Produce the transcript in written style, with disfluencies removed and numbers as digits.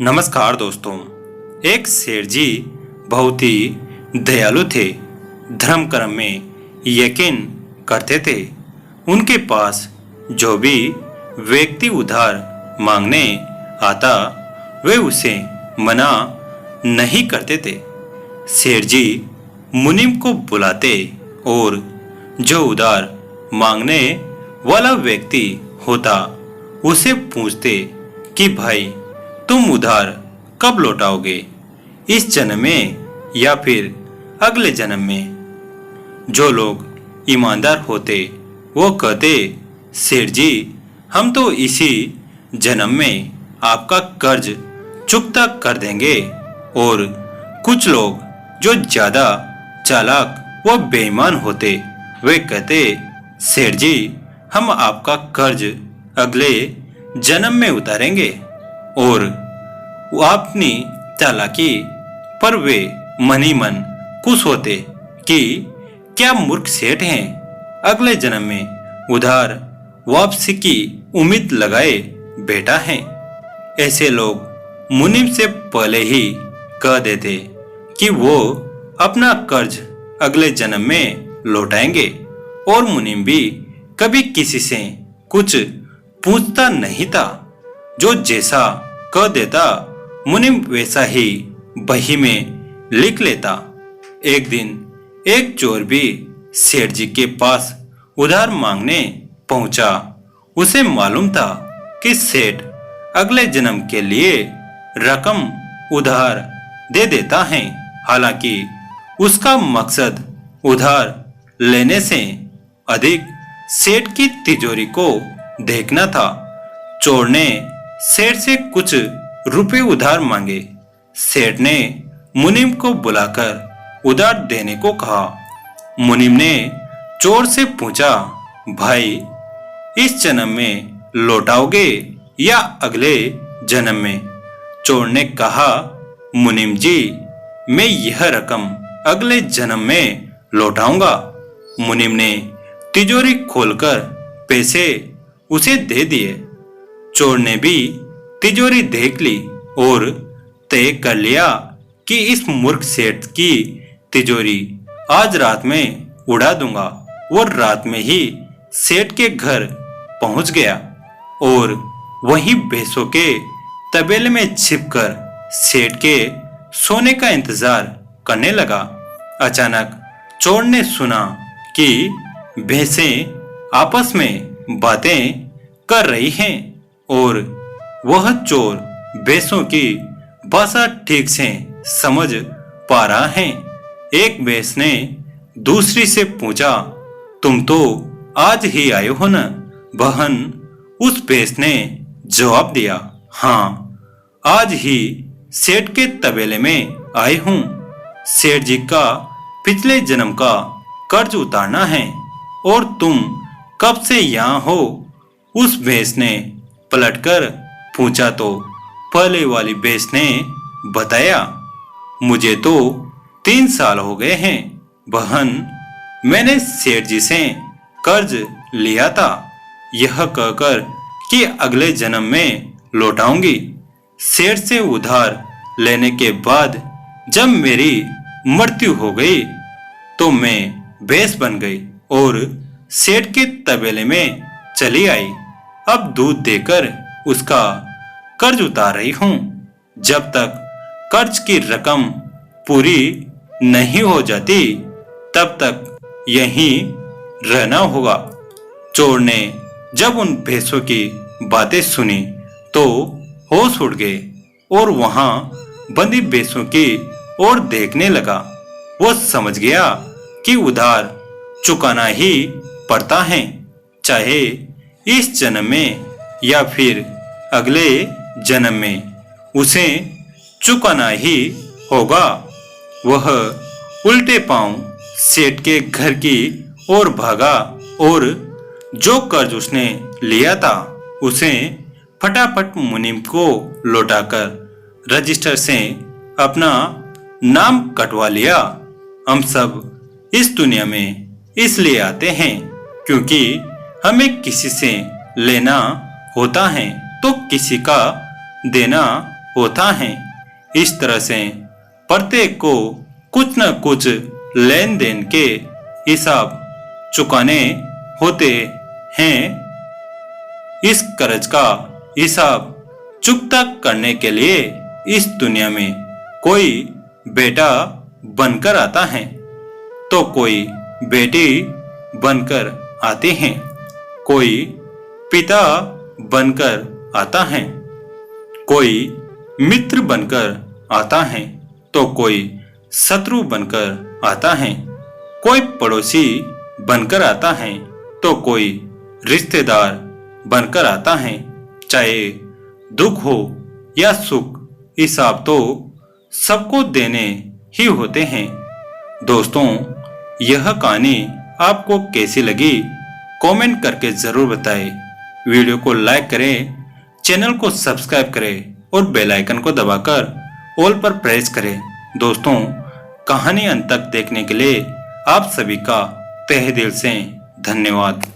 नमस्कार दोस्तों। एक सेठ जी बहुत ही दयालु थे। धर्म कर्म में यकीन करते थे। उनके पास जो भी व्यक्ति उधार मांगने आता वे उसे मना नहीं करते थे। सेठ जी मुनीम को बुलाते और जो उधार मांगने वाला व्यक्ति होता उसे पूछते कि भाई तुम उधार कब लौटाओगे, इस जन्म में या फिर अगले जन्म में। जो लोग ईमानदार होते वो कहते सेठ जी हम तो इसी जन्म में आपका कर्ज चुकता कर देंगे। और कुछ लोग जो ज्यादा चालाक व बेईमान होते वे कहते सेठ जी हम आपका कर्ज अगले जन्म में उतारेंगे। और वो अपनी चालाकी पर वे मन ही मन खुश होते कि क्या मूर्ख सेठ हैं, अगले जन्म में उधार वापसी की उम्मीद लगाए बैठा है। ऐसे लोग मुनीम से पहले ही कह देते कि वो अपना कर्ज अगले जन्म में लौटाएंगे। और मुनीम भी कभी किसी से कुछ पूछता नहीं था। जो जैसा कह देता मुनीम वैसा ही बही में लिख लेता। एक दिन एक चोर भी सेठ जी के पास उधार मांगने पहुंचा। उसे मालूम था कि सेठ अगले जन्म के लिए रकम उधार दे देता है। हालांकि उसका मकसद उधार लेने से अधिक सेठ की तिजोरी को देखना था। चोर ने सेठ से कुछ रुपए उधार मांगे। सेठ ने मुनीम को बुलाकर उधार देने को कहा। मुनीम ने चोर से पूछा भाई इस जन्म में लौटाओगे या अगले जन्म में। चोर ने कहा मुनीम जी मैं यह रकम अगले जन्म में लौटाऊंगा। मुनीम ने तिजोरी खोलकर पैसे उसे दे दिए। चोर ने भी तिजोरी देख ली और तय कर लिया कि इस मूर्ख सेठ की तिजोरी आज रात में उड़ा दूंगा। वो रात में ही सेठ के घर पहुंच गया और वहीं भैंसों के तबेले में छिपकर सेठ के सोने का इंतजार करने लगा। अचानक चोर ने सुना कि भैंसें आपस में बातें कर रही हैं और वह चोर भैंसों की भाषा ठीक से समझ पा रहा है। एक भैंस ने दूसरी से पूछा तुम तो आज ही आए हो न बहन। उस भैंस ने जवाब दिया हाँ आज ही सेठ के तबेले में आई हूँ। सेठ जी का पिछले जन्म का कर्ज उतारना है और तुम कब से यहाँ हो। उस भैंस ने पलटकर पूछा तो पहले वाली भैंस ने बताया मुझे तो 3 साल हो गए हैं बहन। मैंने सेठ जी से कर्ज लिया था यह कहकर कि अगले जन्म में लौटाऊंगी। सेठ से उधार लेने के बाद जब मेरी मृत्यु हो गई तो मैं भैंस बन गई और सेठ के तबेले में चली आई। अब दूध देकर उसका कर्ज उतार रही हूँ। जब तक कर्ज की रकम पूरी नहीं हो जाती तब तक यहीं रहना होगा। चोर ने जब उन भैंसों की बातें सुनी तो होश उड़ गए और वहां बंदी भैंसों की ओर देखने लगा। वो समझ गया कि उधार चुकाना ही पड़ता है, चाहे इस जन्म में या फिर अगले जन्म में उसे चुकाना ही होगा। वह उल्टे पांव सेठ के घर की ओर भागा और जो कर्ज उसने लिया था उसे फटाफट मुनीम को लौटाकर रजिस्टर से अपना नाम कटवा लिया। हम सब इस दुनिया में इसलिए आते हैं क्योंकि हमें किसी से लेना होता है तो किसी का देना होता है। इस तरह से प्रत्येक को कुछ न कुछ लेन देन के हिसाब चुकाने होते हैं। इस कर्ज का हिसाब चुकता करने के लिए इस दुनिया में कोई बेटा बनकर आता है तो कोई बेटी बनकर आते हैं, कोई पिता बनकर आता है, कोई मित्र बनकर आता है तो कोई शत्रु बनकर आता है, कोई पड़ोसी बनकर आता है तो कोई रिश्तेदार बनकर आता है। चाहे दुख हो या सुख, हिसाब तो सबको देने ही होते हैं। दोस्तों, यह कहानी आपको कैसी लगी कमेंट करके जरूर बताएं। वीडियो को लाइक करें, चैनल को सब्सक्राइब करें और बेल आइकन को दबाकर ऑल पर प्रेस करें। दोस्तों, कहानी अंत तक देखने के लिए आप सभी का तहे दिल से धन्यवाद।